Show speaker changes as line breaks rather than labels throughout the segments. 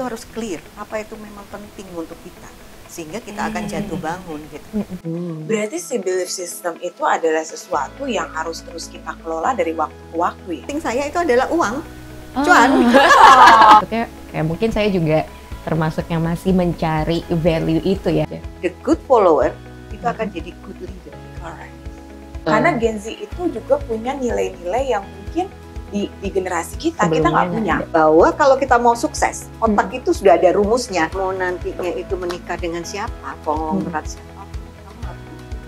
harus clear, apa itu memang penting untuk kita, sehingga kita akan jatuh bangun gitu.
Berarti si belief system itu adalah sesuatu yang harus terus kita kelola dari waktu ke waktu ya?
Penting saya itu adalah uang, cuan.
Kayak mungkin saya juga termasuk yang masih mencari value itu ya.
The good follower itu akan jadi good leader.
Alright. Karena Gen Z itu juga punya nilai-nilai yang mungkin di generasi kita nggak punya.
Bahwa kalau kita mau sukses, otak itu sudah ada rumusnya. Mau nantinya itu menikah dengan siapa, konglomerat siapa,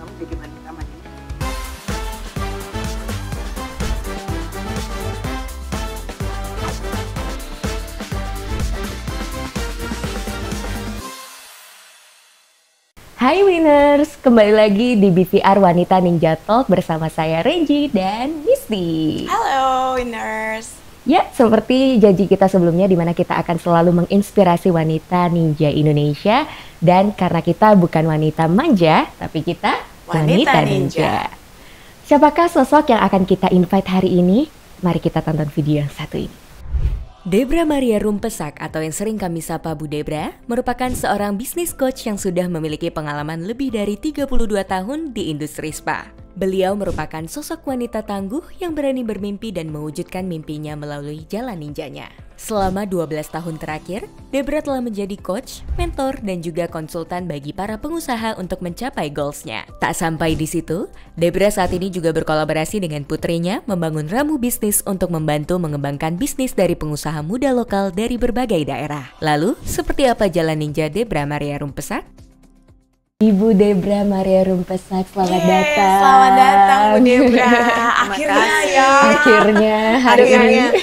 kamu jadi wanita mandiri.
Hai Winners, kembali lagi di BVR Wanita Ninja Talk bersama saya Renji dan Misty.
Halo Winners.
Ya, seperti janji kita sebelumnya di mana kita akan selalu menginspirasi wanita ninja Indonesia. Dan karena kita bukan wanita manja, tapi kita wanita ninja. Siapakah sosok yang akan kita invite hari ini? Mari kita tonton video yang satu ini. Debra Maria Rumpesak atau yang sering kami sapa Bu Debra merupakan seorang bisnis coach yang sudah memiliki pengalaman lebih dari 32 tahun di industri spa. Beliau merupakan sosok wanita tangguh yang berani bermimpi dan mewujudkan mimpinya melalui jalan ninjanya. Selama 12 tahun terakhir, Debra telah menjadi coach, mentor, dan juga konsultan bagi para pengusaha untuk mencapai goals-nya. Tak sampai di situ, Debra saat ini juga berkolaborasi dengan putrinya membangun Ramu Bisnis untuk membantu mengembangkan bisnis dari pengusaha muda lokal dari berbagai daerah. Lalu, seperti apa jalan ninja Debra Maria Rumpesak? Ibu Debra Maria Rumpesak, selamat datang.
Selamat datang Bu Debra.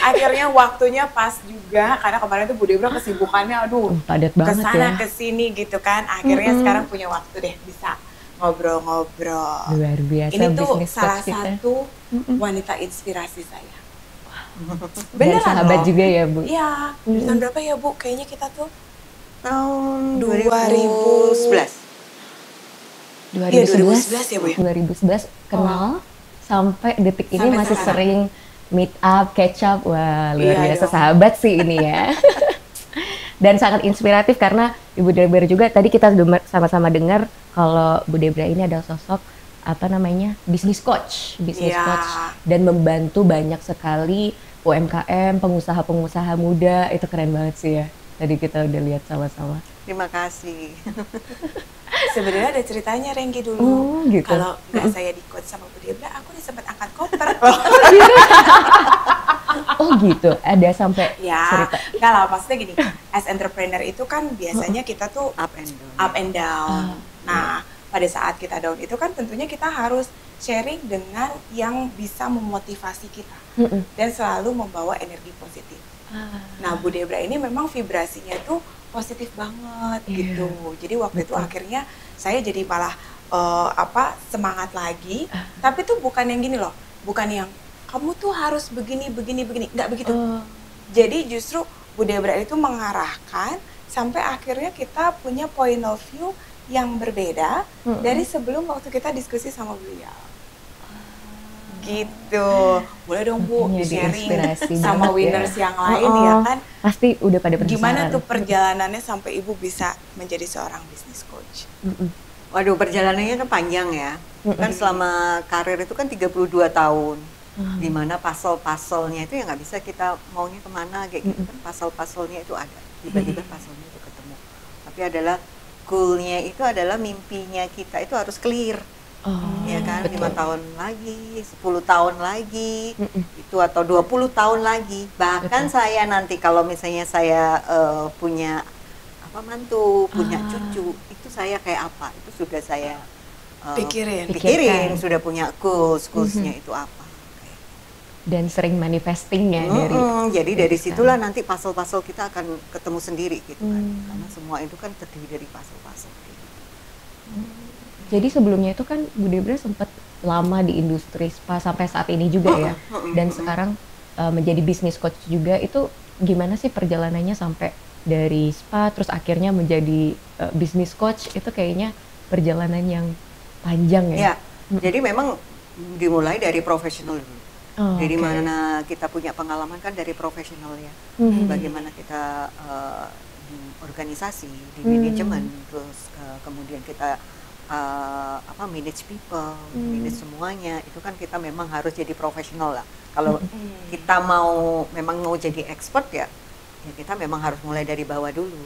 Akhirnya waktunya pas juga karena kemarin tuh Bu Debra kesibukannya
padat banget
kesana
ya.
kesini gitu kan. Akhirnya sekarang punya waktu deh bisa ngobrol-ngobrol.
Luar biasa.
Ini tuh
bisnis
salah
coach kita.
satu wanita inspirasi saya.
Dan sahabat juga ya Bu?
Iya. Tahun berapa ya Bu? Kayaknya kita tuh
Tahun
2011. 2011 ya Bu ya?
2011 kenal sampai detik ini
Sampai
masih
sekarang.
sering meet up, catch up. Wah, luar
Iya
biasa
dong.
sahabat sih ini ya. Dan sangat inspiratif karena Ibu Debra juga tadi kita sama-sama dengar kalau Bu Debra ini adalah sosok bisnis coach dan membantu banyak sekali UMKM, pengusaha-pengusaha muda. Itu keren banget sih ya. Tadi kita udah lihat sama-sama.
Terima kasih.
Sebenarnya ada ceritanya Renggi dulu.
Oh, gitu.
Kalau nggak saya di coach sama Bu Debra, aku sempat angkat koper.
Oh gitu, ada sampai
Ya,
cerita.
nggak lah, maksudnya gini, as entrepreneur itu kan biasanya kita tuh
Up and down.
up and down. Nah, pada saat kita down itu kan tentunya kita harus sharing dengan yang bisa memotivasi kita dan selalu membawa energi positif. Nah, Bu Debra ini memang vibrasinya tuh positif banget gitu. Jadi waktu itu akhirnya saya jadi malah semangat lagi. Tapi tuh bukan yang gini loh, bukan yang kamu tuh harus begini, nggak begitu. Jadi justru Bu Debra itu mengarahkan sampai akhirnya kita punya point of view yang berbeda dari sebelum waktu kita diskusi sama beliau. Gitu. Boleh dong Bu sharing sama winners yang lain ya kan.
Pasti udah pada penasaran.
Gimana tuh perjalanannya sampai Ibu bisa menjadi seorang business coach?
Waduh, perjalanannya kan panjang ya. Kan selama karir itu kan 32 tahun. Dimana puzzle-puzzle-nya itu ya nggak bisa kita maunya kemana kayak gitu kan. Puzzle-puzzle-nya itu ada. Tiba-tiba puzzle-nya itu ketemu. Tapi adalah goal-nya itu adalah mimpinya kita itu harus clear. Ya kan, 5 tahun lagi, 10 tahun lagi, itu atau 20 tahun lagi. Bahkan saya nanti kalau misalnya saya punya mantu, punya cucu, itu saya kayak apa? Itu sudah saya pikirin, sudah punya goals-nya itu apa.
Dan sering manifestingnya dari.
Jadi dari situlah nanti puzzle-puzzle kita akan ketemu sendiri gitu kan. Karena semua itu kan terdiri dari puzzle-puzzle gitu.
Jadi sebelumnya itu kan Bu Debra sempat lama di industri spa sampai saat ini juga ya. Dan sekarang menjadi business coach juga. Itu gimana sih perjalanannya sampai dari spa terus akhirnya menjadi business coach? Itu kayaknya perjalanan yang panjang ya.
Ya, jadi memang dimulai dari profesional dulu. Jadi mana kita punya pengalaman kan dari profesional ya. Bagaimana kita organisasi, di manajemen, terus kemudian kita manage people, manage semuanya, itu kan kita memang harus jadi profesional lah. Kalau kita memang mau jadi expert ya kita memang harus mulai dari bawah dulu.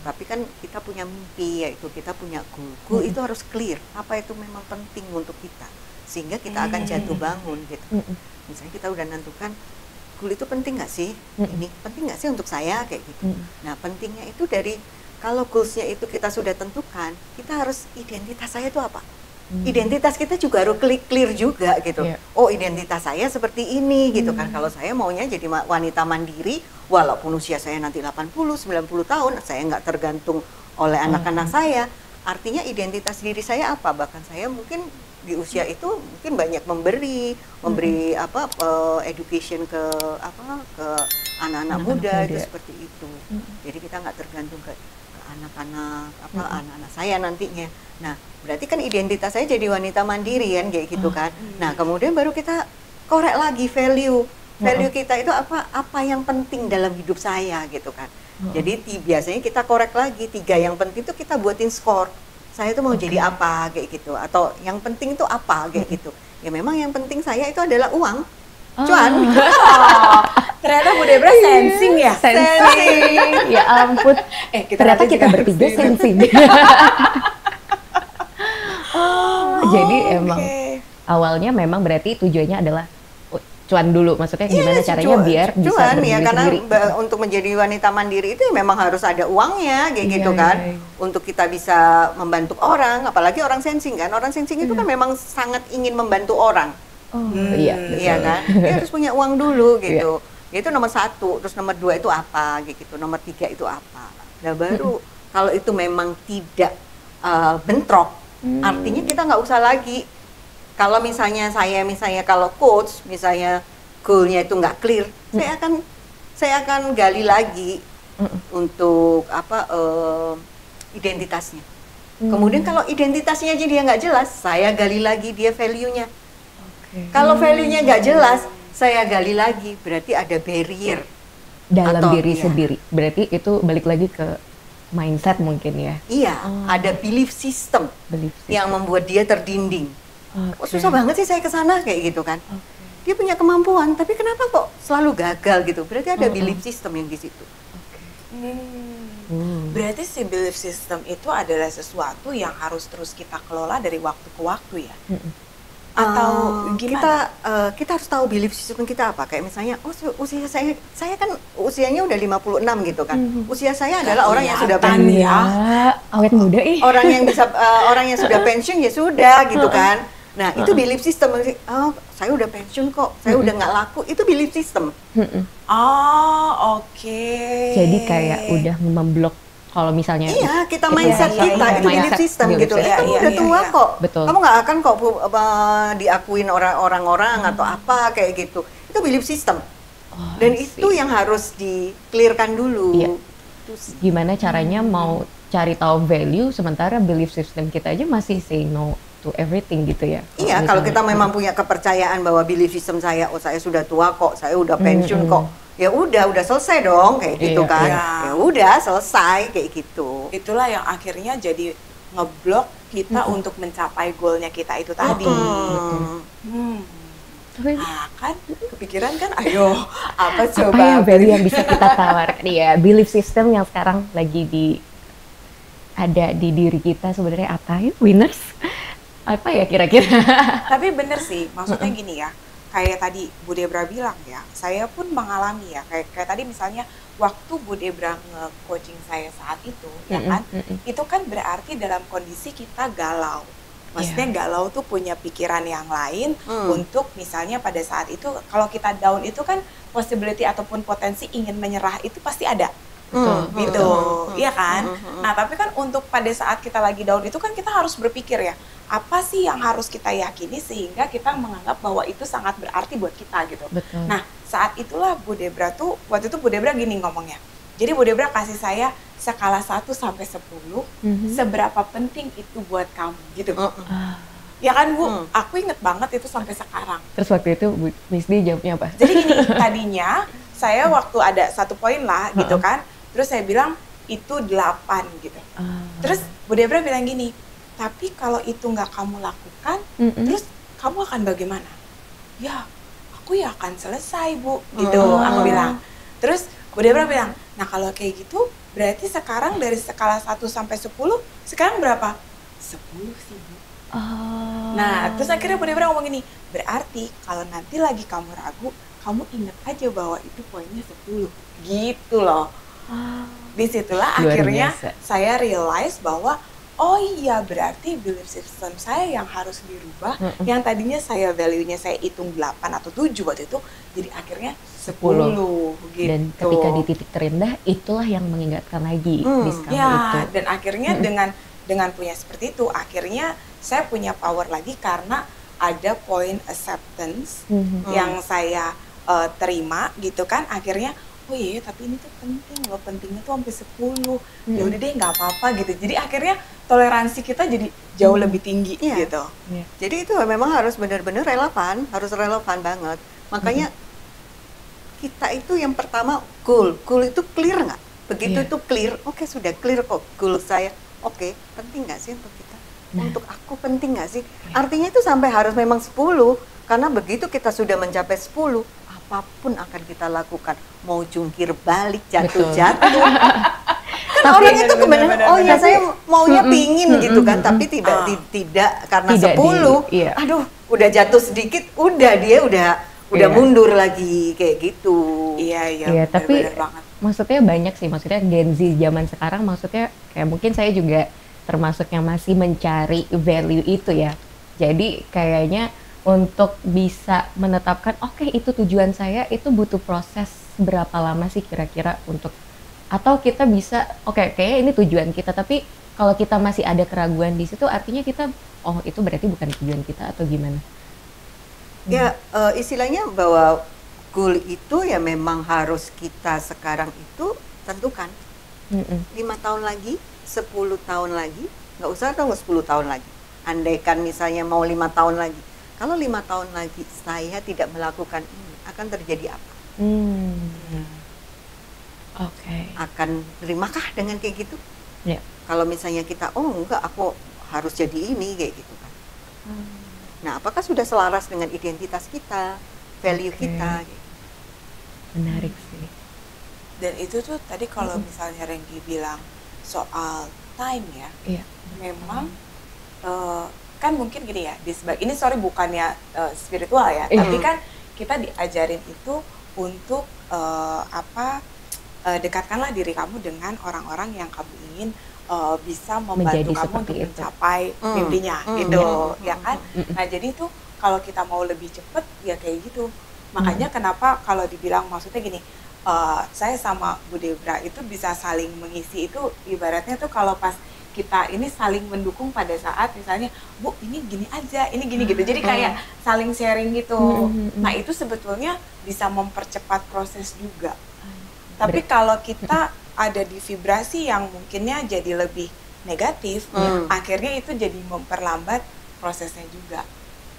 Tapi kan kita punya mimpi, yaitu kita punya goal itu harus clear, apa itu memang penting untuk kita, sehingga kita akan jatuh bangun gitu. Misalnya kita udah nentukan goal itu penting nggak sih, ini penting nggak sih untuk saya kayak gitu. Nah pentingnya itu dari kalau goalsnya itu kita sudah tentukan, kita harus identitas saya itu apa. Identitas kita juga harus clear juga gitu. Oh identitas saya seperti ini gitu kan. Kalau saya maunya jadi wanita mandiri, walaupun usia saya nanti 80, 90 tahun, saya nggak tergantung oleh anak-anak saya. Artinya identitas diri saya apa? Bahkan saya mungkin di usia itu mungkin banyak memberi education ke anak-anak muda itu seperti itu. Jadi kita nggak tergantung ke anak-anak saya nantinya. Nah, berarti kan identitas saya jadi wanita mandiri kan kayak gitu kan. Nah, kemudian baru kita korek lagi value kita itu apa yang penting dalam hidup saya gitu kan. Jadi biasanya kita korek lagi 3 yang penting itu kita buatin skor. Saya itu mau jadi apa kayak gitu, atau yang penting itu apa kayak gitu. Ya memang yang penting saya itu adalah uang. Cuan.
Ternyata Bu Debra sensing ya?
Sensing. Ya ampun. Ternyata kita bertiga sensing. Jadi emang awalnya memang berarti tujuannya adalah cuan dulu, maksudnya gimana caranya biar bisa berdiri
karena
sendiri.
Untuk menjadi wanita mandiri itu memang harus ada uangnya kayak gitu kan. Untuk kita bisa membantu orang, apalagi orang sensing kan. Orang sensing itu kan memang sangat ingin membantu orang. Iya kan. Dia harus punya uang dulu gitu. Itu nomor 1, terus nomor 2 itu apa gitu, nomor 3 itu apa. Nah baru kalau itu memang tidak bentrok, artinya kita nggak usah lagi. Kalau misalnya kalau coach, misalnya goalnya itu nggak clear, saya akan gali lagi untuk identitasnya. Kemudian kalau identitasnya aja dia nggak jelas, saya gali lagi dia value-nya. Kalau value-nya nggak jelas, saya gali lagi, berarti ada barrier
dalam diri sendiri. Berarti itu balik lagi ke mindset mungkin ya?
Iya, ada belief system yang membuat dia terdinding. Kok susah banget sih saya ke sana kayak gitu kan? Dia punya kemampuan, tapi kenapa kok selalu gagal gitu? Berarti ada belief system yang di situ.
Berarti si belief system itu adalah sesuatu yang harus terus kita kelola dari waktu ke waktu ya? Atau gimana?
Kita harus tahu belief system kita apa. Kayak misalnya, usia saya kan usianya udah 56 gitu kan. Usia saya adalah orang yang sudah pensiun.
Awet muda
orang yang sudah pensiun ya sudah gitu kan. Nah, itu belief system. Saya udah pensiun kok, saya udah nggak laku. Itu belief system.
Jadi kayak udah memblok. Kalau misalnya
kita mindset kita itu belief system gitu. Kamu udah tua kok.
Betul.
Kamu nggak akan kok diakuin orang-orang atau apa kayak gitu. Itu belief system. Dan itu yang harus di-clearkan dulu.
Gimana caranya mau cari tahu value sementara belief system kita aja masih say no to everything gitu ya.
Iya, kalau kita memang punya kepercayaan bahwa belief system saya, saya sudah tua kok, saya udah pensiun kok. Ya udah selesai dong kayak gitu kan. Ya udah selesai kayak gitu.
Itulah yang akhirnya jadi ngeblok kita untuk mencapai goalnya kita itu tadi. Nah, kan kepikiran kan, ayo apa coba?
Apa ya value yang bisa kita tawarkan? Ya, belief system yang sekarang lagi ada di diri kita sebenarnya apa ya, winners? Apa ya kira-kira?
Tapi bener sih, maksudnya gini ya. Kayak tadi Bu Debra bilang ya, saya pun mengalami ya, kayak tadi misalnya waktu Bu Debra nge-coaching saya saat itu, ya kan, itu kan berarti dalam kondisi kita galau. Maksudnya galau tuh punya pikiran yang lain untuk misalnya pada saat itu, kalau kita down itu kan possibility ataupun potensi ingin menyerah itu pasti ada. Gitu, iya kan? Nah, tapi kan untuk pada saat kita lagi down itu kan kita harus berpikir ya, apa sih yang harus kita yakini sehingga kita menganggap bahwa itu sangat berarti buat kita gitu.
Betul.
Nah, saat itulah Bu Debra tuh, waktu itu Bu Debra gini ngomongnya. Jadi Bu Debra kasih saya skala 1 sampai 10, seberapa penting itu buat kamu gitu. Ya kan Bu, aku inget banget itu sampai sekarang.
Terus waktu itu Bu Misdi jawabnya apa?
Jadi gini, tadinya saya waktu ada 1 poin lah gitu kan, terus saya bilang itu 8 gitu. Terus Bu Debra bilang gini, tapi kalau itu nggak kamu lakukan, terus kamu akan bagaimana? Ya, aku ya akan selesai Bu, gitu aku bilang. Terus Bu Debra bilang, nah kalau kayak gitu berarti sekarang dari skala 1 sampai 10, sekarang berapa? 10 sih Bu. Nah, terus akhirnya Bu Debra ngomong gini, berarti kalau nanti lagi kamu ragu, kamu ingat aja bahwa itu poinnya 10. Gitu loh. Disitulah akhirnya saya realize bahwa oh iya berarti belief system saya yang harus dirubah. Yang tadinya saya value-nya saya hitung 8 atau 7 waktu itu, jadi akhirnya 10 gitu.
Dan ketika di titik terendah, itulah yang mengingatkan lagi di skala itu.
Dan akhirnya dengan punya seperti itu, akhirnya saya punya power lagi karena ada point acceptance yang saya terima gitu kan. Akhirnya oh iya tapi ini tuh penting loh, pentingnya tuh sampai 10. Ya udah deh nggak apa-apa gitu. Jadi akhirnya toleransi kita jadi jauh lebih tinggi gitu.
Jadi itu memang harus benar-benar relevan, harus relevan banget. Makanya kita itu yang pertama goal itu clear nggak? Begitu itu clear, oke sudah clear kok goal saya. Oke, penting nggak sih untuk kita? Untuk aku penting nggak sih? Artinya itu sampai harus memang 10, karena begitu kita sudah mencapai 10, apapun akan kita lakukan. Mau jungkir balik, jatuh-jatuh. Kan orang itu kebenaran, oh ya saya maunya pingin gitu kan, tapi tidak karena 10. Aduh, udah jatuh sedikit, udah dia udah mundur lagi kayak gitu.
Iya, tapi maksudnya banyak sih, maksudnya Gen Z zaman sekarang maksudnya kayak mungkin saya juga termasuk yang masih mencari value itu ya. Jadi kayaknya untuk bisa menetapkan oke, itu tujuan saya, itu butuh proses berapa lama sih kira-kira untuk, atau kita bisa kayaknya ini tujuan kita, tapi kalau kita masih ada keraguan di situ artinya kita itu berarti bukan tujuan kita atau gimana?
Ya istilahnya bahwa goal itu ya memang harus kita sekarang itu tentukan. 5 tahun lagi, 10 tahun lagi, nggak usah tunggu 10 tahun lagi. Andaikan misalnya mau 5 tahun lagi, kalau 5 tahun lagi saya tidak melakukan ini, akan terjadi apa? Akan terimakah dengan kayak gitu? Kalau misalnya kita, oh enggak, aku harus jadi ini, kayak gitu kan. Nah, apakah sudah selaras dengan identitas kita, value kita? Gitu.
Menarik sih.
Dan itu tuh tadi kalau misalnya Renggi bilang soal time ya, memang kan mungkin gini ya, ini sorry bukannya spiritual ya, tapi kan kita diajarin itu untuk dekatkanlah diri kamu dengan orang-orang yang kamu ingin bisa membantu kamu untuk mencapai mimpinya gitu, ya kan? Nah jadi itu kalau kita mau lebih cepat ya kayak gitu. Makanya kenapa kalau dibilang maksudnya gini, saya sama Bu Debra itu bisa saling mengisi, itu ibaratnya tuh kalau pas kita ini saling mendukung pada saat misalnya Bu ini gini aja, ini gini gitu, jadi kayak saling sharing gitu. Nah itu sebetulnya bisa mempercepat proses juga. Tapi kalau kita ada di vibrasi yang mungkinnya jadi lebih negatif, akhirnya itu jadi memperlambat prosesnya juga.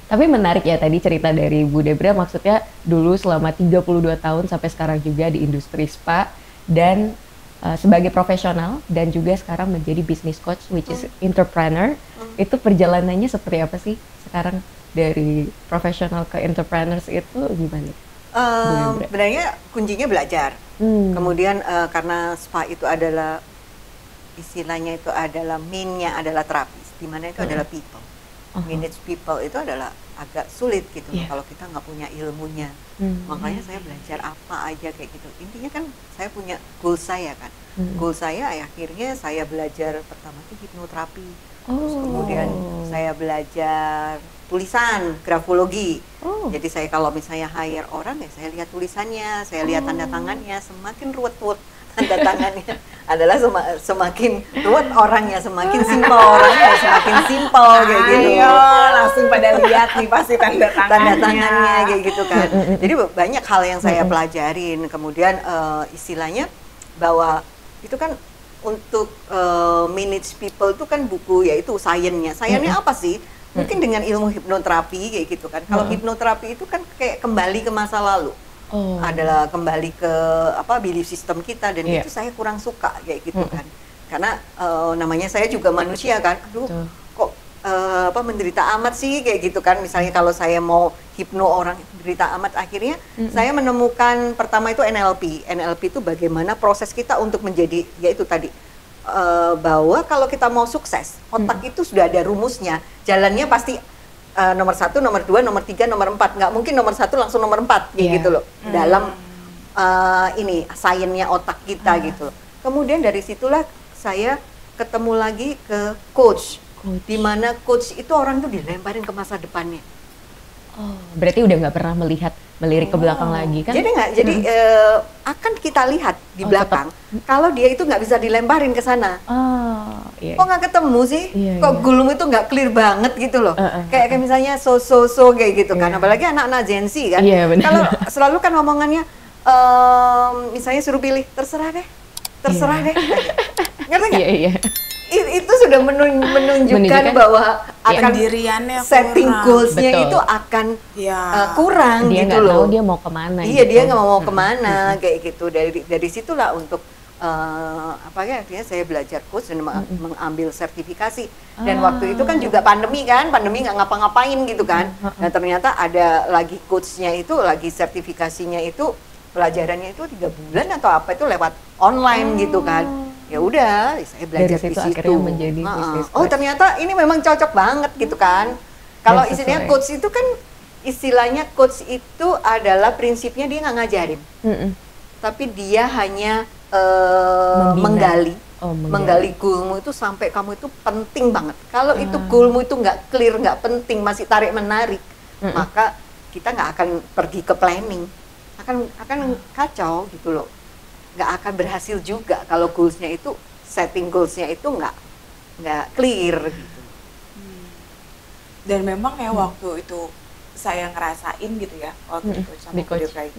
Tapi menarik ya tadi cerita dari Bu Debra, maksudnya dulu selama 32 tahun sampai sekarang juga di industri spa dan sebagai profesional dan juga sekarang menjadi business coach which is entrepreneur. Itu perjalanannya seperti apa sih sekarang dari profesional ke entrepreneurs itu gimana?
Sebenarnya kuncinya belajar. Kemudian karena spa itu adalah istilahnya itu adalah mainnya adalah terapis, di mana itu adalah people. Manage people itu adalah agak sulit gitu kalau kita nggak punya ilmunya. Makanya saya belajar apa aja kayak gitu. Intinya kan saya punya goal saya kan. Goal saya akhirnya saya belajar pertama itu hipnoterapi. Terus kemudian saya belajar tulisan, grafologi. Jadi saya kalau misalnya hire orang ya saya lihat tulisannya, saya lihat tanda tangannya, semakin ruwet-ruwet tanda tangannya adalah semakin ruwet orangnya, semakin simpel orangnya, semakin simpel kayak gitu.
Langsung pada lihat nih pasti tanda tangannya
kayak gitu kan. Jadi banyak hal yang saya pelajarin. Kemudian istilahnya bahwa itu kan untuk manage people itu kan buku yaitu sainsnya. Sainsnya apa sih? Mungkin dengan ilmu hipnoterapi kayak gitu kan. Kalau hipnoterapi itu kan kayak kembali ke masa lalu. adalah kembali ke belief system kita, dan itu saya kurang suka kayak gitu kan. Karena namanya saya juga manusia kan. Aduh, kok menderita amat sih kayak gitu kan. Misalnya kalau saya mau hipno orang menderita amat, akhirnya saya menemukan pertama itu NLP. NLP itu bagaimana proses kita untuk menjadi, yaitu tadi bahwa kalau kita mau sukses, otak itu sudah ada rumusnya. Jalannya pasti nomor 1, nomor 2, nomor 3, nomor 4. Nggak mungkin nomor 1 langsung nomor 4 kayak gitu loh. Dalam ini sainsnya otak kita gitu loh. Kemudian dari situlah saya ketemu lagi ke coach. Di mana coach itu orang tuh dilemparin ke masa depannya.
Berarti udah nggak pernah melirik ke belakang lagi kan?
Jadi akan kita lihat di belakang kalau dia itu nggak bisa dilemparin ke sana. Kok nggak ketemu sih? Kok gulung itu nggak clear banget gitu loh? Kayak misalnya so kayak gitu kan. Apalagi anak-anak Gen Z kan. Kalau selalu kan omongannya misalnya suruh pilih, terserah deh. Ngerti nggak? Itu sudah menunjukkan bahwa akan setting goals-nya itu akan kurang
dia
gitu loh.
Dia mau kemana?
Iya, dia nggak mau kemana kayak gitu. Dari situlah untuk artinya saya belajar coach dan mengambil sertifikasi. Dan waktu itu kan juga pandemi nggak ngapa-ngapain gitu kan. Dan ternyata ada lagi coachnya itu, lagi sertifikasinya itu pelajarannya itu 3 bulan atau apa itu lewat online gitu kan. Ya udah, saya belajar di situ.
Menjadi
ternyata ini memang cocok banget gitu kan. Kalau istilahnya coach itu kan, istilahnya coach itu adalah prinsipnya dia nggak ngajarin, tapi dia hanya menggali goalmu itu sampai kamu itu penting banget. Kalau itu goalmu itu nggak clear, nggak penting, masih tarik menarik, maka kita nggak akan pergi ke planning, akan kacau gitu loh. Nggak akan berhasil juga kalau goalsnya itu, setting goalsnya itu nggak clear gitu.
Dan memang ya waktu itu saya ngerasain gitu ya, waktu itu sama Debra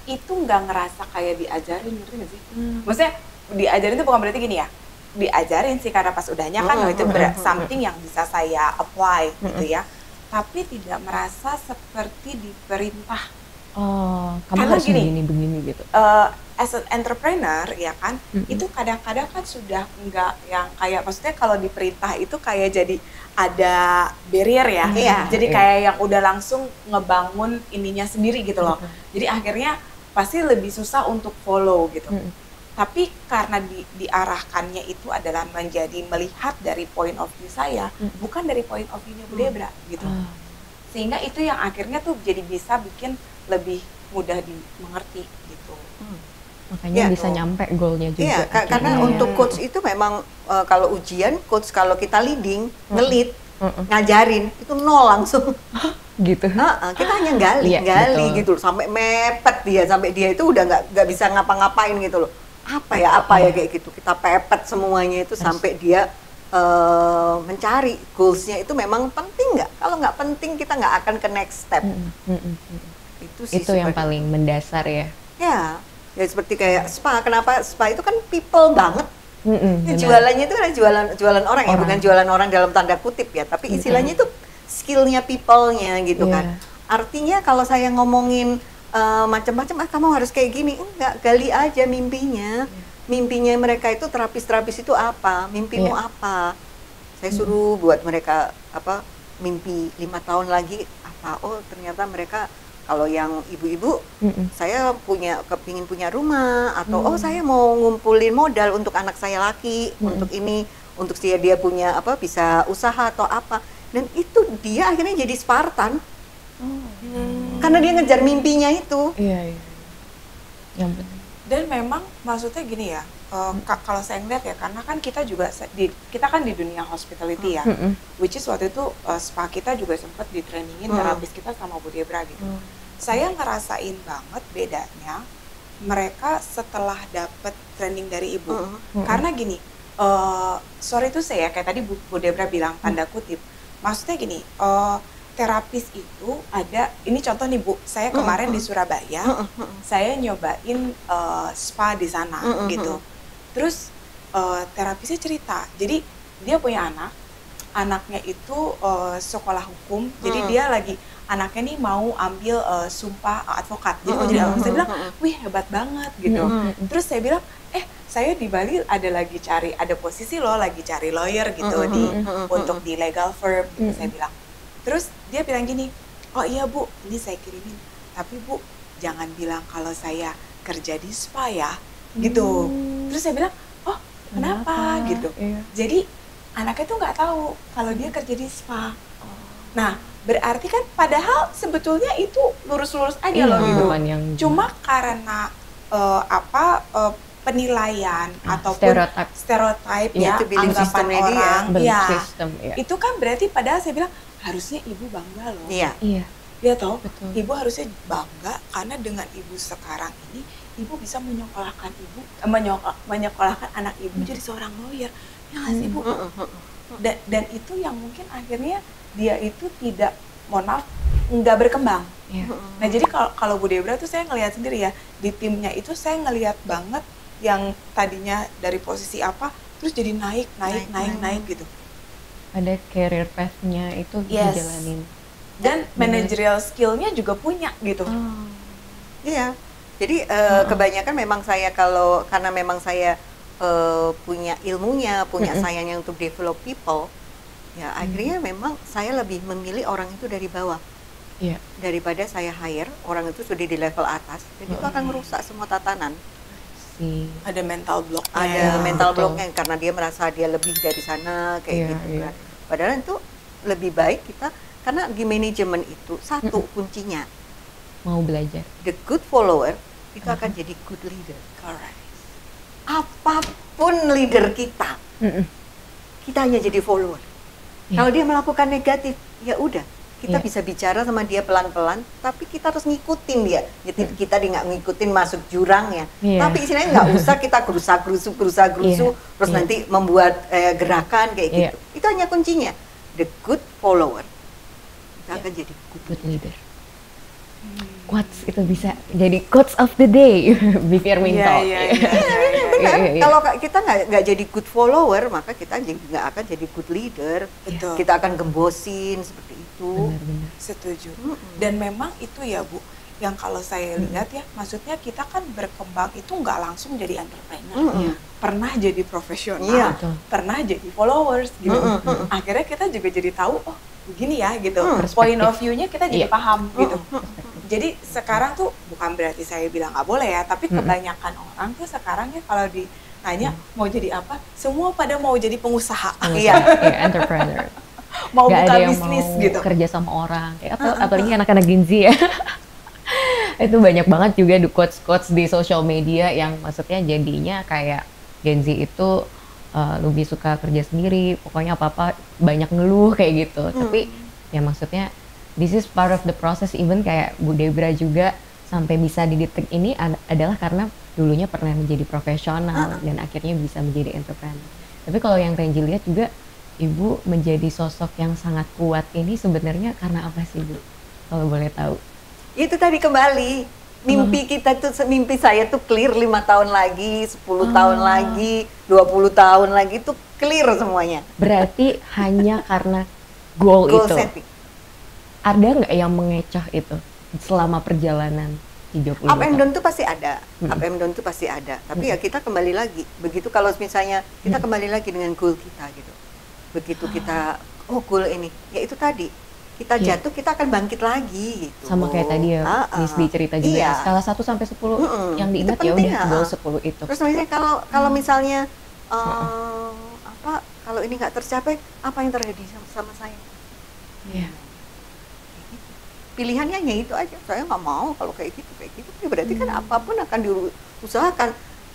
itu nggak ngerasa kayak diajarin, ngerti nggak sih? Maksudnya diajarin itu bukan berarti gini ya, diajarin sih karena pas udahnya kan itu something yang bisa saya apply gitu ya, tapi tidak merasa seperti diperintah.
Kamu harus begini gitu.
As an entrepreneur ya kan, itu kadang-kadang kan sudah enggak yang kayak, maksudnya kalau diperintah itu kayak jadi ada barrier ya. Jadi kayak yang udah langsung ngebangun ininya sendiri gitu loh. Jadi akhirnya pasti lebih susah untuk follow gitu. Tapi karena diarahkannya itu adalah menjadi melihat dari point of view saya, bukan dari point of view-nya Bu Debra gitu. Sehingga itu yang akhirnya tuh jadi bisa bikin lebih mudah dimengerti gitu.
Makanya bisa nyampe goalnya juga.
Karena untuk coach itu memang kalau ujian coach, kalau kita leading, nge-lead, ngajarin itu 0 langsung.
Gitu.
Kita hanya gali gitu sampai mepet dia, sampai dia itu udah nggak bisa ngapa-ngapain gitu loh. Apa ya kayak gitu. Kita pepet semuanya itu sampai dia mencari goalsnya itu memang penting nggak. Kalau nggak penting kita nggak akan ke next step.
Itu yang paling mendasar ya.
Ya seperti kayak spa. Kenapa spa itu kan people banget. Jualannya itu kan jualan orang ya, bukan jualan orang dalam tanda kutip ya, tapi istilahnya itu skillnya people-nya gitu kan. Artinya kalau saya ngomongin macam-macam, kamu harus kayak gini, enggak, gali aja mimpinya. Mimpinya mereka itu terapis itu apa? Mimpimu apa? Saya suruh buat mereka mimpi 5 tahun lagi apa? Oh ternyata mereka, kalau yang ibu-ibu, saya kepingin punya rumah, atau saya mau ngumpulin modal untuk anak saya laki, untuk ini, untuk dia punya bisa usaha atau apa. Dan itu dia akhirnya jadi Spartan, karena dia ngejar mimpinya itu.
Yang penting.
Dan memang maksudnya gini ya, kalau saya ngeliat ya, karena kan kita juga kita kan di dunia hospitality ya, which is waktu itu spa kita juga sempat di-trainingin terapis kita sama Bu Debra gitu. Saya ngerasain banget bedanya mereka setelah dapet training dari ibu. Karena gini, sorry itu saya kayak tadi Bu Debra bilang tanda kutip, maksudnya gini, terapis itu ada, ini contoh nih Bu, saya kemarin di Surabaya, saya nyobain spa di sana gitu. Terus terapisnya cerita, jadi dia punya anak, anaknya itu sekolah hukum, jadi dia lagi anaknya nih mau ambil sumpah advokat, jadi mau jadi advokat. Saya bilang, wih hebat banget gitu. Terus saya bilang, saya di Bali ada posisi loh, lagi cari lawyer gitu untuk di legal firm gitu. Saya bilang. Terus dia bilang gini, oh iya Bu, ini saya kirimin, tapi Bu jangan bilang kalau saya kerja di spa ya, gitu. Terus saya bilang, oh kenapa gitu. Jadi anaknya tuh nggak tahu kalau dia kerja di spa. Nah, berarti kan padahal sebetulnya itu lurus-lurus aja loh gitu. Cuma karena penilaian ataupun stereotip ya, anggapan orang, itu kan berarti padahal saya bilang harusnya ibu bangga loh. Dia tahu, ibu harusnya bangga karena dengan ibu sekarang ini, ibu bisa menyekolahkan anak ibu jadi seorang lawyer. Ya nggak sih Bu? Dan itu yang mungkin akhirnya dia itu tidak, mohon maaf, nggak berkembang. Nah jadi kalau Bu Debra tuh saya ngelihat sendiri ya, di timnya itu saya ngelihat banget yang tadinya dari posisi apa, terus jadi naik gitu.
Ada career path-nya itu dijalanin.
Dan managerial skill-nya juga punya gitu.
Iya. Jadi kebanyakan memang saya karena memang saya punya ilmunya, punya sayangnya untuk develop people, ya akhirnya memang saya lebih memilih orang itu dari bawah. Daripada saya hire orang itu sudah di level atas, dan itu akan merusak semua tatanan.
Ada mental block.
Ada mental blocknya karena dia merasa dia lebih dari sana kayak gitu kan. Padahal itu lebih baik kita, karena di manajemen itu satu kuncinya
mau belajar. The
good follower itu akan jadi good leader.
Correct.
Apapun leader kita, kita hanya jadi follower. Kalau dia melakukan negatif, ya udah. Kita bisa bicara sama dia pelan-pelan, tapi kita harus ngikutin dia. Jadi kita nggak ngikutin masuk jurang ya. Tapi istilahnya nggak usah kita gerusa-gerusu, terus nanti membuat gerakan kayak gitu. Itu hanya kuncinya. The good follower, kita akan jadi good leader.
Quotes itu bisa jadi quotes of the day, Vivier Minto.
Kalau kita nggak jadi good follower, maka kita nggak akan jadi good leader.
Betul.
Kita akan gembosin seperti itu.
Benar-benar.
Setuju. Dan memang itu ya Bu, yang kalau saya lihat ya, maksudnya kita kan berkembang itu nggak langsung jadi entrepreneur. Pernah jadi profesional, pernah jadi followers gitu. Akhirnya kita juga jadi tahu, oh begini ya gitu. Point of view-nya kita jadi paham gitu. Jadi sekarang tuh bukan berarti saya bilang nggak boleh ya, tapi kebanyakan orang tuh sekarang ya kalau ditanya mau jadi apa, semua pada mau jadi pengusaha.
Entrepreneur.
Mau
gak
buka
ada yang
bisnis
mau
gitu.
Kerja sama orang. Apalagi anak-anak Gen Z ya. Itu banyak banget juga di quotes-quotes di social media yang maksudnya jadinya kayak Gen Z itu lebih suka kerja sendiri, pokoknya apa-apa banyak ngeluh kayak gitu. Tapi ya maksudnya this is part of the process. Even kayak Bu Debra juga sampai bisa di detik ini adalah karena dulunya pernah menjadi profesional dan akhirnya bisa menjadi entrepreneur. Tapi kalau yang Renji lihat juga, Ibu menjadi sosok yang sangat kuat ini sebenarnya karena apa sih Bu? Kalau boleh tahu.
Itu tadi kembali, mimpi kita tuh, mimpi saya tuh clear 5 tahun lagi, 10 tahun lagi, 20 tahun lagi tuh clear semuanya.
Berarti hanya karena goal itu.
Setting.
Ada nggak yang mengecoh itu selama perjalanan 30
Up and down tuh pasti ada, up and down tuh pasti ada. Tapi ya kita kembali lagi, begitu kalau misalnya kita kembali lagi dengan goal kita gitu. Begitu kita, goal ini, ya itu tadi, kita jatuh, kita akan bangkit lagi gitu.
Sama kayak tadi ya, Miss di cerita juga, skala 1 sampai 10 yang diingat ya udah goal 10 itu.
Terus misalnya kalau misalnya, kalau ini nggak tercapai, apa yang terjadi sama saya? Pilihannya hanya itu aja, saya nggak mau kalau kayak gitu, berarti kan apapun akan diusahakan.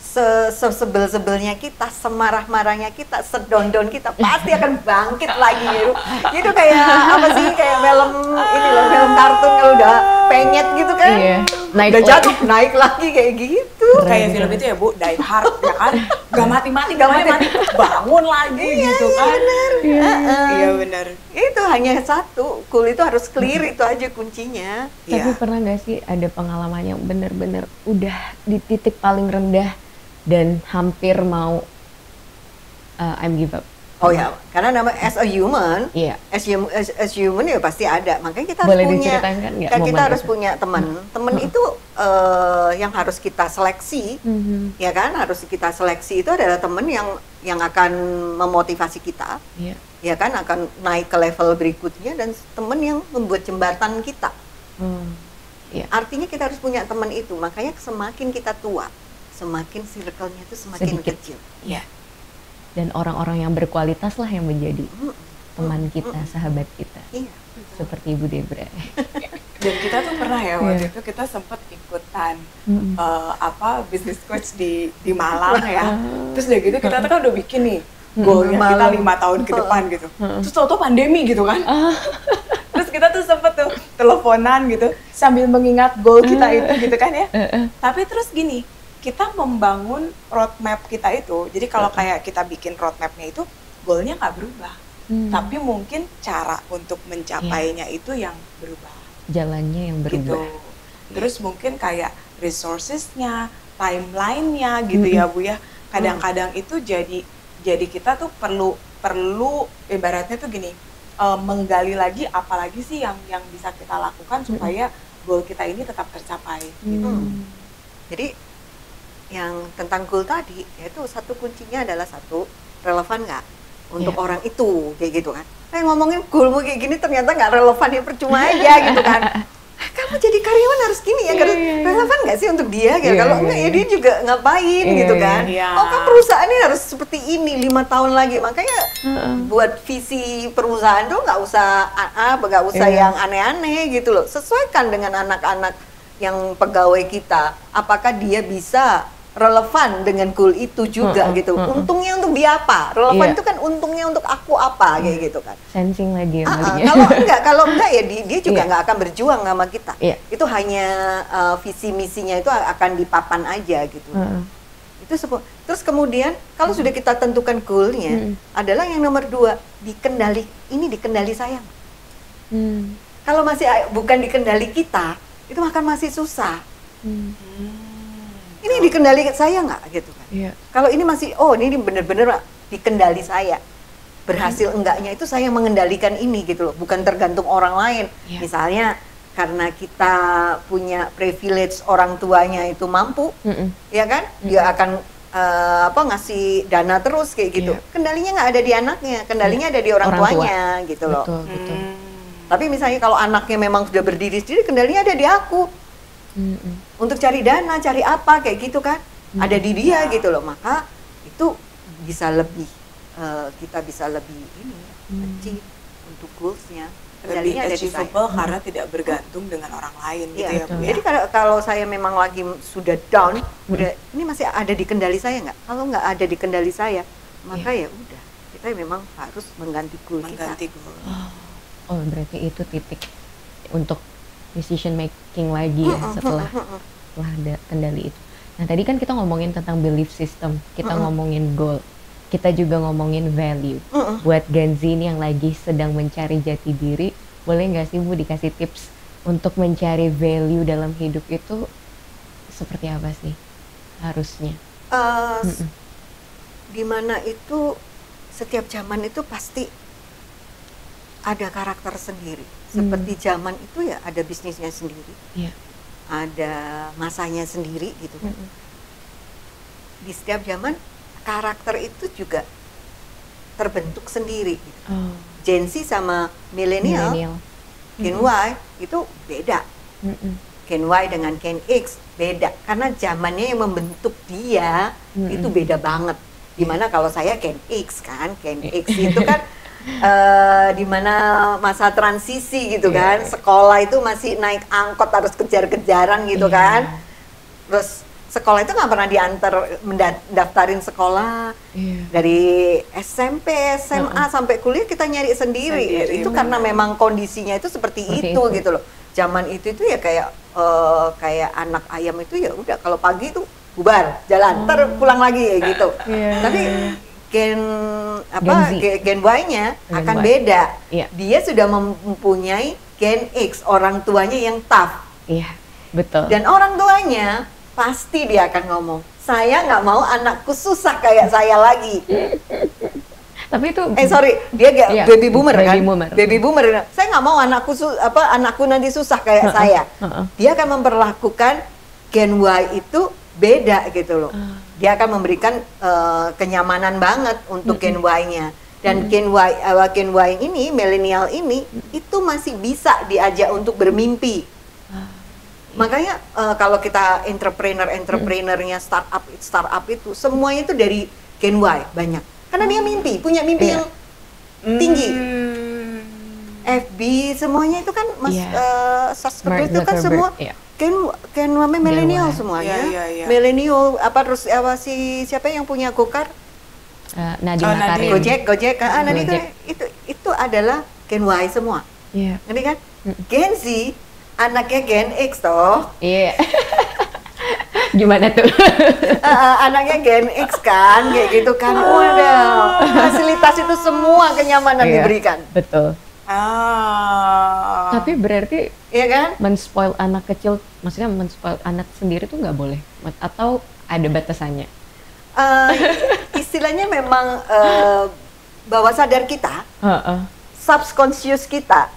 Sebel-sebelnya kita, semarah-marahnya kita, sedon-don kita pasti akan bangkit lagi gitu. Itu kayak apa sih, kayak film ini loh, film kartun kalau udah penyet gitu kan, udah jatuh naik lagi kayak gitu.
Kayak film itu ya Bu, Die Hard ya kan, gak mati-mati, bangun lagi gitu kan. Iya benar.
Itu hanya satu, goal itu harus clear, itu aja kuncinya.
Tapi pernah gak sih ada pengalaman yang benar-benar udah di titik paling rendah dan hampir mau I'm give up,
Oh ya, karena nama as a human, as human ya pasti ada. Makanya kita harus punya, kan kita harus punya teman. Teman itu yang harus kita seleksi, ya kan? Harus kita seleksi itu adalah teman yang akan memotivasi kita, ya kan? Akan naik ke level berikutnya dan teman yang membuat jembatan kita. Artinya kita harus punya teman itu. Makanya semakin kita tua, semakin circle-nya itu semakin kecil.
Dan orang-orang yang berkualitas lah yang menjadi teman kita, sahabat kita. Seperti Ibu Debra.
Dan kita tuh pernah ya waktu itu kita sempat ikutan business coach di Malang ya. Terus udah gitu kita tuh kan udah bikin nih goalnya kita 5 tahun ke depan gitu. Terus tau-tau pandemi gitu kan. Terus kita tuh sempet tuh teleponan gitu sambil mengingat goal kita itu gitu kan ya. Tapi terus gini, kita membangun roadmap kita itu, jadi kalau kayak kita bikin roadmapnya itu, goalnya nggak berubah, tapi mungkin cara untuk mencapainya itu yang berubah.
Jalannya yang berubah.
Gitu. Terus mungkin kayak resourcesnya, timelinenya gitu ya Bu ya. Kadang-kadang itu jadi kita tuh perlu ibaratnya tuh gini, menggali lagi apalagi sih yang bisa kita lakukan supaya goal kita ini tetap tercapai. Gitu.
Jadi yang tentang goal tadi, yaitu satu kuncinya adalah relevan nggak untuk orang itu, kayak gitu kan. Ngomongin goalmu kayak gini ternyata nggak relevan, ya percuma aja gitu kan. Kamu jadi karyawan harus gini ya, relevan nggak sih untuk dia? Gitu. Kalau enggak ya dia juga ngapain gitu kan. Oh kan perusahaan ini harus seperti ini 5 tahun lagi, makanya buat visi perusahaan tuh nggak usah yang aneh-aneh gitu loh. Sesuaikan dengan anak-anak yang pegawai kita, apakah dia bisa relevan dengan goal itu juga gitu. Untungnya untuk dia apa? Relevan itu kan untungnya untuk aku apa kayak gitu kan.
Sensing lagi ya.
Kalau enggak ya dia juga nggak akan berjuang sama kita. Itu hanya visi misinya itu akan dipapan aja gitu. Itu terus kemudian kalau sudah kita tentukan goalnya adalah yang nomor 2, dikendali saya. Kalau masih bukan dikendali kita, itu akan masih susah. Ini dikendali saya nggak gitu kan? Kalau ini masih, ini benar-benar dikendali saya. Berhasil enggaknya itu saya mengendalikan ini gitu loh, bukan tergantung orang lain. Misalnya karena kita punya privilege orang tuanya itu mampu, ya kan? Dia akan ngasih dana terus kayak gitu. Kendalinya nggak ada di anaknya, kendalinya ada di orang tuanya gitu loh.
Betul.
Tapi misalnya kalau anaknya memang sudah berdiri sendiri, kendalinya ada di aku. Untuk cari dana, cari apa kayak gitu kan, ada di dia gitu loh. Maka itu bisa lebih kita bisa lebih achieve untuk goalsnya.
Lebih achievable karena tidak bergantung dengan orang lain gitu ya Bu.
Jadi kalau saya memang lagi sudah down, ini masih ada di kendali saya nggak? Kalau nggak ada di kendali saya, maka ya udah kita memang harus mengganti goal kita.
Oh berarti itu titik untuk decision making lagi ya setelah ada kendali itu. Nah tadi kan kita ngomongin tentang belief system, kita ngomongin goal, kita juga ngomongin value. Buat Gen Z ini yang lagi sedang mencari jati diri, boleh nggak sih Bu dikasih tips untuk mencari value dalam hidup itu seperti apa sih harusnya?
Dimana itu setiap zaman itu pasti ada karakter sendiri. Seperti zaman itu ya ada bisnisnya sendiri, ada masanya sendiri gitu kan. Di setiap zaman karakter itu juga terbentuk sendiri gitu. Gen Z sama milenial, Gen Y itu beda. Gen Y dengan Gen X beda karena zamannya yang membentuk dia itu beda banget. Dimana kalau saya Gen X kan, Gen X itu kan dimana masa transisi gitu kan, sekolah itu masih naik angkot harus kejar-kejaran gitu kan. Terus sekolah itu nggak pernah diantar mendaftarin sekolah dari SMP, SMA sampai kuliah kita nyari sendiri. Itu karena memang kondisinya itu seperti itu gitu loh. Zaman itu ya kayak anak ayam itu ya udah kalau pagi itu bubar jalan, ntar pulang lagi gitu. Tapi Gen Y-nya akan beda. Dia sudah mempunyai Gen X, orang tuanya yang tough.
Betul.
Dan orang tuanya pasti dia akan ngomong, saya nggak mau anakku susah kayak saya lagi.
Tapi itu
dia
iya,
baby boomer kan?
Boomer.
Baby boomer. Saya nggak mau anakku nanti susah kayak saya. Dia akan memperlakukan Gen Y itu beda gitu loh. Dia akan memberikan kenyamanan banget untuk Gen Y-nya. Dan Gen Y ini, milenial ini, itu masih bisa diajak untuk bermimpi. Makanya kalau kita entrepreneurnya startup itu semuanya itu dari Gen Y banyak. Karena dia punya mimpi yang tinggi. FB semuanya itu kan subscribe itu kan semua Gen Y milenial semuanya. Milenial siapa yang punya Gokar?
Nadiem Makarim.
Gojek. Itu adalah Gen Y semua. Ngerti kan? Gen Z anaknya Gen X toh.
Iya. Gimana tuh?
Anaknya Gen X kan, kayak gitu kan. Waduh, fasilitas itu semua kenyamanan diberikan.
Betul. Tapi berarti
iya kan?
Men-spoil anak kecil, maksudnya men-spoil anak sendiri tuh nggak boleh? Atau ada batasannya?
Istilahnya memang bawah sadar kita, subconscious kita,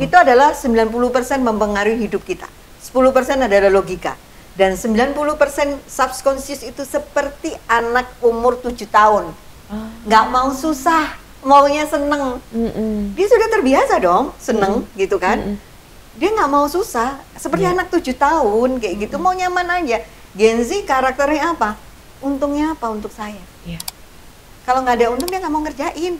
itu adalah 90% mempengaruhi hidup kita. 10% adalah logika. Dan 90% subconscious itu seperti anak umur 7 tahun. Nggak mau susah, maunya seneng. Dia sudah terbiasa dong, seneng gitu kan. Dia nggak mau susah, seperti anak 7 tahun kayak gitu, mau nyaman aja. Gen Z karakternya apa? Untungnya apa untuk saya? Kalau nggak ada untung dia nggak mau ngerjain.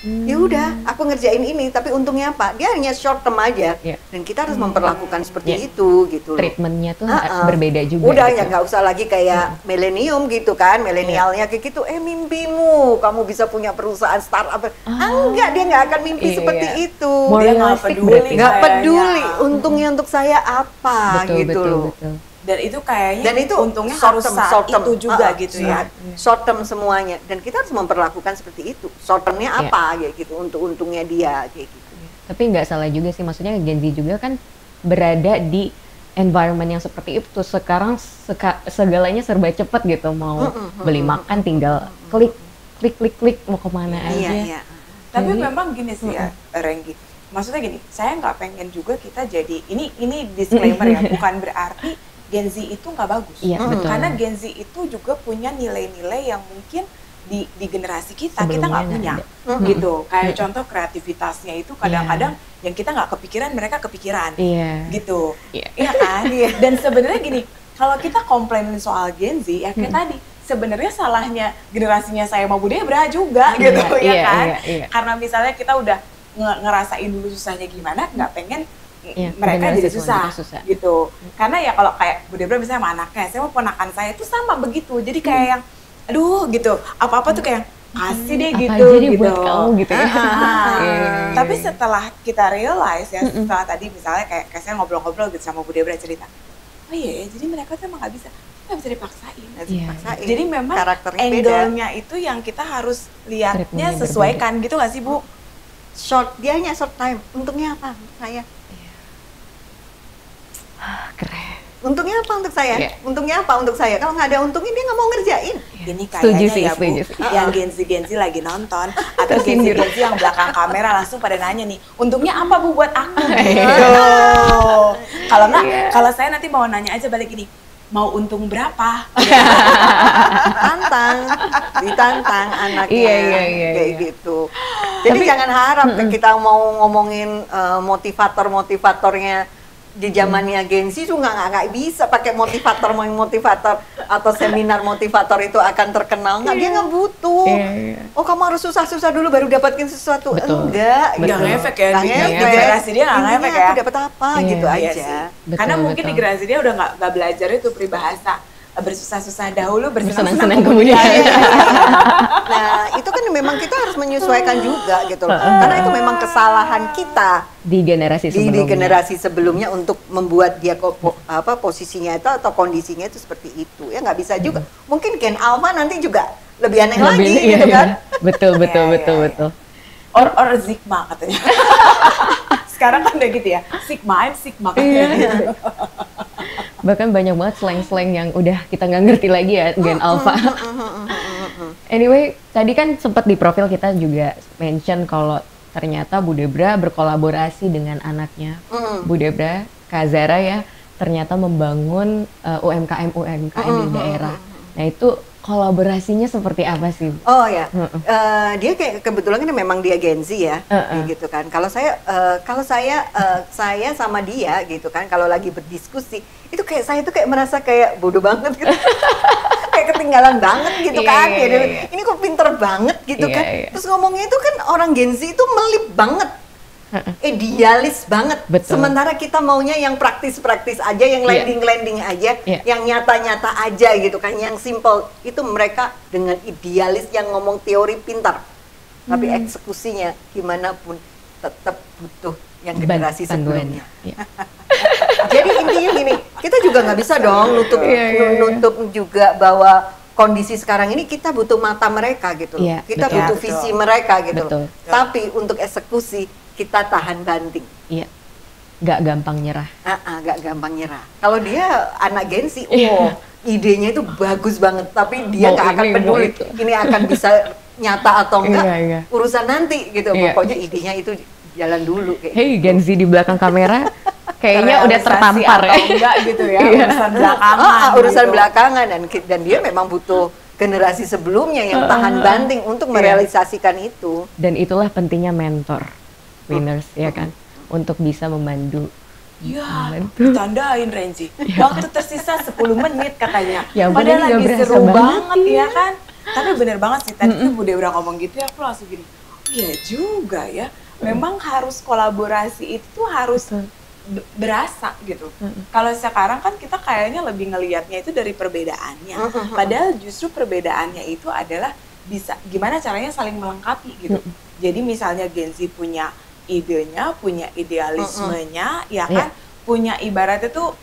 Ya udah, aku ngerjain ini, tapi untungnya apa? Dia hanya short term aja. Dan kita harus memperlakukan seperti itu gitu.
Treatmentnya tuh berbeda juga.
Udah
gitu.
ya nggak usah lagi kayak milenium gitu kan, milenialnya kayak gitu. Mimpimu, kamu bisa punya perusahaan startup. Enggak, dia nggak akan mimpi seperti itu.
Dia nggak
peduli. Untungnya untuk saya apa gitu loh.
Dan itu kayaknya untungnya harus saat itu juga gitu ya.
Short term semuanya. Dan kita harus memperlakukan seperti itu. Short termnya apa kayak gitu, untuk untungnya dia kayak gitu.
Tapi nggak salah juga sih, maksudnya Gen Z juga kan berada di environment yang seperti itu. Sekarang segalanya serba cepat gitu, mau beli makan tinggal klik mau kemana aja.
Iya.
Tapi memang gini sih ya, Renggi. Maksudnya gini, saya nggak pengen juga kita jadi, ini disclaimer ya, bukan berarti Gen Z itu nggak bagus.
Betul.
Karena Gen Z itu juga punya nilai-nilai yang mungkin di generasi kita nggak punya gitu. Kayak contoh kreativitasnya itu kadang-kadang yang kita nggak kepikiran, mereka kepikiran gitu. Iya kan? Dan sebenarnya gini, kalau kita komplainin soal Gen Z ya kayak tadi, sebenarnya salahnya generasinya saya sama Bude Bra juga gitu ya kan? Karena misalnya kita udah ngerasain dulu susahnya gimana, nggak pengen mereka jadi susah gitu. Karena ya kalau kayak Bude Bra misalnya sama anaknya, saya mau ponakan saya itu sama begitu. Jadi kayak yang aduh gitu, apa-apa tuh kayak kasih deh gitu.
Jadi buat kamu gitu ya.
Tapi setelah kita realize ya, setelah tadi misalnya kayak saya ngobrol-ngobrol gitu sama Bude Bra cerita, oh iya, jadi mereka tuh emang nggak bisa dipaksain. Jadi memang angle-nya itu yang kita harus lihatnya sesuaikan gitu nggak sih Bu?
Dia hanya short time. Untungnya apa untuk saya?
Keren.
Untungnya apa untuk saya? Untungnya apa untuk saya? Kalau nggak ada untungnya dia nggak mau ngerjain.
Ini kayaknya ya Bu, yang Gen Z lagi nonton atau Gen Z yang belakang kamera langsung pada nanya nih, untungnya apa Bu buat aku? Kalau nggak, kalau saya nanti mau nanya aja balik gini, mau untung berapa?
Ditantang anaknya kayak gitu. Jadi jangan harap kita mau ngomongin motivatornya di zamannya Gen Z tuh nggak bisa pakai motivator atau seminar motivator itu akan terkenal. Dia nggak butuh. Oh, kamu harus susah-susah dulu baru dapatin sesuatu. Enggak,
nggak ngefek ya. Di generasi dia nggak ngefek ya.
Aku dapat apa gitu aja.
Karena mungkin di generasi dia udah nggak belajar itu peribahasa bersusah-susah dahulu, bersenang-senang
kemudian.
Nah, itu kan memang kita harus menyesuaikan juga gitu loh. Karena itu memang kesalahan kita
di generasi sebelumnya
untuk membuat dia posisinya itu atau kondisinya itu seperti itu. Ya nggak bisa juga. Mungkin Gen Alpha nanti juga lebih aneh lagi gitu kan.
Betul.
Or Sigma katanya. Sekarang kan udah gitu ya. Sigma katanya.
Bahkan banyak banget slang-slang yang udah kita nggak ngerti lagi ya, Gen Alpha. Anyway, tadi kan sempat di profil kita juga mention kalau ternyata Bu Debra berkolaborasi dengan anaknya. Bu Debra, Kak Zara ya, ternyata membangun UMKM di daerah. Nah itu kolaborasinya seperti apa sih?
Oh ya, dia kayak kebetulan kan memang dia Gen Z ya, gitu kan. Kalau saya sama dia gitu kan, kalau lagi berdiskusi, itu kayak saya tuh kayak merasa kayak bodoh banget gitu. Kayak ketinggalan banget gitu kan. Ini kok pinter banget gitu kan. Terus ngomongnya itu kan orang Gen Z itu melip banget. Idealis banget.
Betul.
Sementara kita maunya yang praktis-praktis aja, yang landing-landing aja, yang nyata-nyata aja gitu kan, yang simple. Itu mereka dengan idealis yang ngomong teori pintar, tapi eksekusinya gimana pun tetap butuh yang generasi sebelumnya. Jadi intinya gini, kita juga nggak bisa dong nutup juga bahwa kondisi sekarang ini kita butuh mata mereka gitu loh. Kita butuh visi mereka gitu loh. Tapi untuk eksekusi kita tahan banting.
Iya. Gak gampang nyerah.
Gak gampang nyerah. Kalau dia anak Gen Z, idenya itu bagus banget, tapi dia nggak akan peduli ini akan bisa nyata atau enggak, urusan nanti gitu. Pokoknya idenya itu jalan dulu.
Hey Gen Z di belakang kamera, kayaknya udah tertampar ya.
Enggak gitu ya, urusan belakangan.
Urusan belakangan dan dia memang butuh generasi sebelumnya yang tahan banting untuk merealisasikan itu.
Dan itulah pentingnya mentor. Winners ya kan, untuk bisa memandu.
Iya, ditandain Renzi. Waktu tersisa 10 menit katanya.
Padahal
lagi seru banget ya kan. Tapi bener banget sih, tadi tuh Bu Debra ngomong gitu ya, aku langsung gini, iya juga ya. Memang harus kolaborasi itu harus berasa gitu. Kalau sekarang kan kita kayaknya lebih ngelihatnya itu dari perbedaannya. Padahal justru perbedaannya itu adalah bisa gimana caranya saling melengkapi gitu. Jadi misalnya Gen Z punya idenya, punya idealismenya, ya kan, punya ibaratnya tuh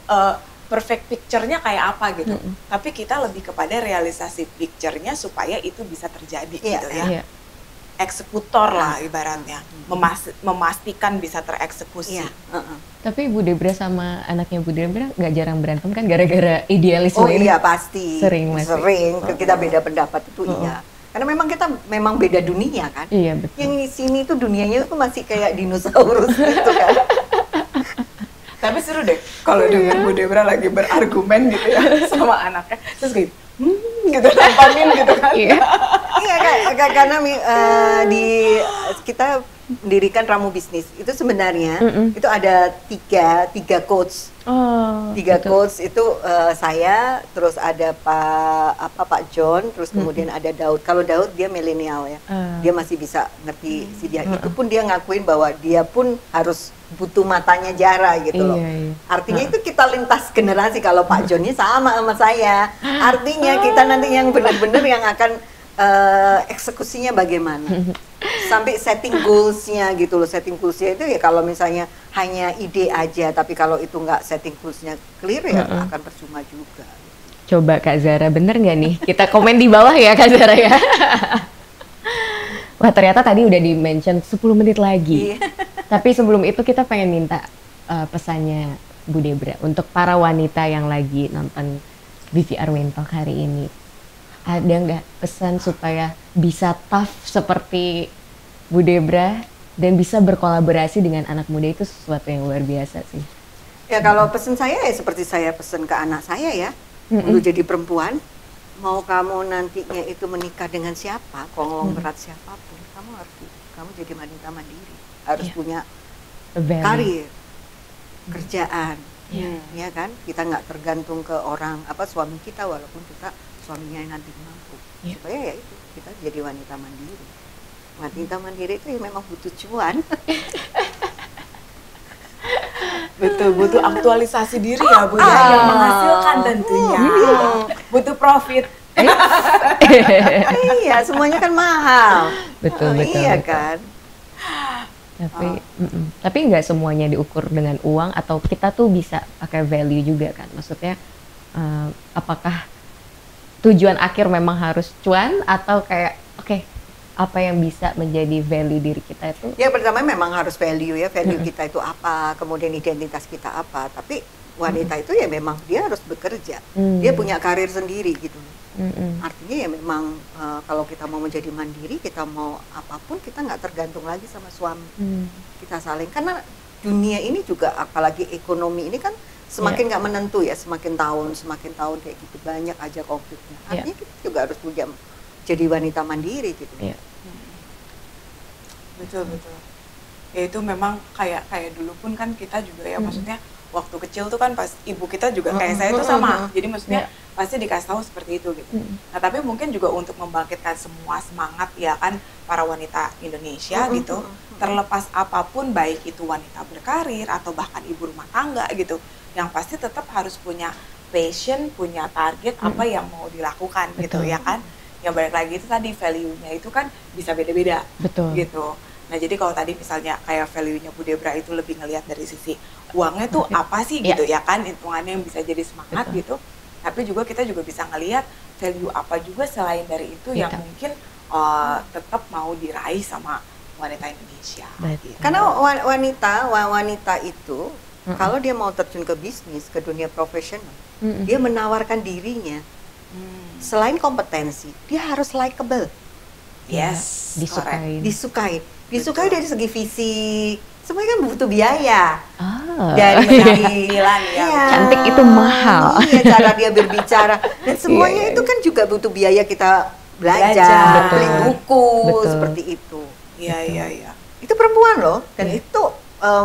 perfect picture-nya kayak apa gitu. Tapi kita lebih kepada realisasi picture-nya supaya itu bisa terjadi gitu ya. Eksekutor lah ibaratnya, memastikan bisa tereksekusi.
Tapi Bu Debra sama anaknya Bu Debra nggak jarang berantem kan gara-gara idealisme ini?
Oh iya pasti.
Sering.
Kita beda pendapat itu iya. Karena memang kita beda dunia kan.
Iya betul.
Yang di sini tuh dunianya tuh masih kayak dinosaurus gitu kan.
Tapi seru deh kalau dengar Bu Debra lagi berargumen gitu ya sama anaknya. Terus kayak gitu tampanin gitu kan.
Iya karena kita mendirikan Ramu Bisnis itu sebenarnya itu ada tiga coach. Tiga coach itu saya, terus ada Pak John, terus kemudian ada Daud. Kalau Daud dia milenial ya, dia masih bisa ngerti si dia. Itu pun dia ngakuin bahwa dia pun harus butuh matanya Jara gitu loh. Artinya itu kita lintas generasi. Kalau Pak Johnnya sama saya, artinya kita nanti yang benar-benar yang akan eksekusinya bagaimana. Sampai setting goals-nya gitu loh. Setting goals-nya itu ya kalau misalnya hanya ide aja, tapi kalau itu nggak setting goals-nya clear ya akan percuma juga.
Coba Kak Zara, bener nggak nih? Kita komen di bawah ya Kak Zara ya. Wah ternyata tadi udah di-mention 10 menit lagi. Tapi sebelum itu kita pengen minta pesannya Bu Debra untuk para wanita yang lagi nonton BVR Win Talk hari ini. Ada nggak pesan supaya bisa tough seperti Bu Debra dan bisa berkolaborasi dengan anak muda itu sesuatu yang luar biasa sih?
Ya kalau pesan saya ya seperti saya pesan ke anak saya ya, untuk jadi perempuan, mau kamu nantinya itu menikah dengan siapa, konglong berat siapapun, kamu jadi wanita mandiri, harus punya karir, kerjaan, ya kan? Kita nggak tergantung ke orang suami kita walaupun kita suaminya yang nanti mampu, supaya ya itu kita jadi wanita mandiri. Wanita mandiri itu ya memang butuh cuan.
Betul, butuh aktualisasi diri ya Bu ya, yang menghasilkan tentunya. Butuh profit.
Iya, semuanya kan mahal.
Betul.
Iya kan.
Tapi nggak semuanya diukur dengan uang, atau kita tuh bisa pakai value juga kan? Maksudnya apakah tujuan akhir memang harus cuan atau kayak apa yang bisa menjadi value diri kita itu? Ya
pertama memang harus value ya, value kita itu apa, kemudian identitas kita apa. Tapi wanita itu ya memang dia harus bekerja, dia punya karir sendiri gitu. Artinya ya memang kalau kita mau menjadi mandiri, kita mau apapun, kita nggak tergantung lagi sama suami. Kita saling, karena dunia ini juga apalagi ekonomi ini kan semakin nggak menentu ya, semakin tahun kayak gitu banyak aja konfliknya. Artinya kita juga harus punya jadi wanita mandiri gitu.
Betul. Ya itu memang kayak dulu pun kan kita juga ya, maksudnya waktu kecil tuh kan pas ibu kita juga kayak saya tuh sama. Jadi maksudnya pasti dikasih tahu seperti itu gitu. Nah, tapi mungkin juga untuk membangkitkan semua semangat ya kan para wanita Indonesia gitu. Terlepas apapun, baik itu wanita berkarir atau bahkan ibu rumah tangga gitu, yang pasti tetap harus punya passion, punya target apa yang mau dilakukan gitu ya kan. Yang balik lagi itu tadi value-nya itu kan bisa beda-beda gitu. Nah, jadi kalau tadi misalnya kayak value-nya Bu Debra itu lebih ngelihat dari sisi uangnya tuh apa sih gitu ya kan, hitungannya yang bisa jadi semangat gitu. Tapi juga kita juga bisa ngelihat value apa juga selain dari itu yang mungkin tetap mau diraih sama wanita Indonesia. Gitu.
Karena wanita itu kalau dia mau terjun ke bisnis, ke dunia profesional, dia menawarkan dirinya. Selain kompetensi, dia harus likable.
Yes,
Disukai dari segi fisik. Semuanya kan butuh biaya.
Dari penampilan ya.
Cantik itu mahal.
Iya, cara dia berbicara dan semuanya itu kan juga butuh biaya, kita belajar, beli buku seperti itu.
Iya.
Itu perempuan loh, dan itu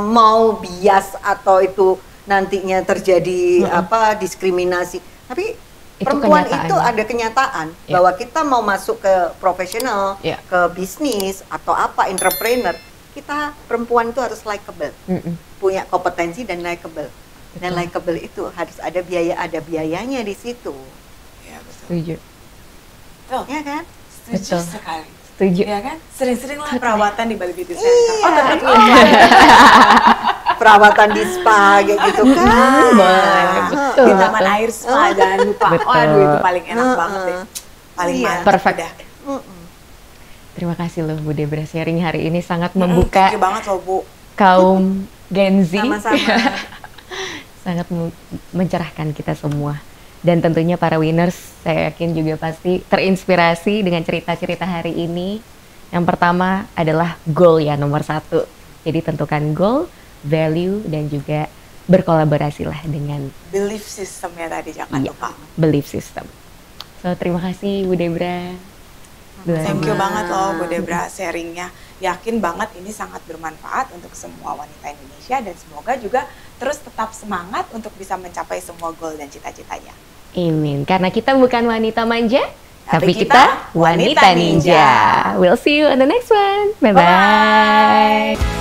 mau bias atau itu nantinya terjadi diskriminasi. Tapi perempuan itu ada kenyataan bahwa kita mau masuk ke profesional, ke bisnis atau entrepreneur, kita perempuan itu harus likable, punya kompetensi dan likable. Dan likable itu harus ada biayanya di situ.
Ya, betul.
Setuju.
Tuh,
ya kan?
Setuju sekali.
Setuju.
Ya kan? Sering-seringlah perawatan di Bali Beauty Center.
Perawatan di spa kayak gitu kan.
Di taman air spa, jangan lupa. Aduh, itu paling enak banget deh. Paling mantap.
Perfect. Terima kasih loh Bu Debra, sharing hari ini sangat membuka.
Thank you banget loh Bu.
Kaum Gen Z.
Sama-sama.
Sangat mencerahkan kita semua. Dan tentunya para winners, saya yakin juga pasti terinspirasi dengan cerita-cerita hari ini. Yang pertama adalah goal ya, nomor 1. Jadi tentukan goal, value, dan juga berkolaborasilah dengan
belief system-nya tadi, jangan lupa.
Belief system. So, terima kasih Bu Debra.
Thank you banget loh Bu Debra sharingnya. Yakin banget ini sangat bermanfaat untuk semua wanita Indonesia dan semoga juga terus tetap semangat untuk bisa mencapai semua goal dan cita-citanya.
Amin. Karena kita bukan wanita manja, tapi kita wanita ninja. We'll see you on the next one. Bye-bye.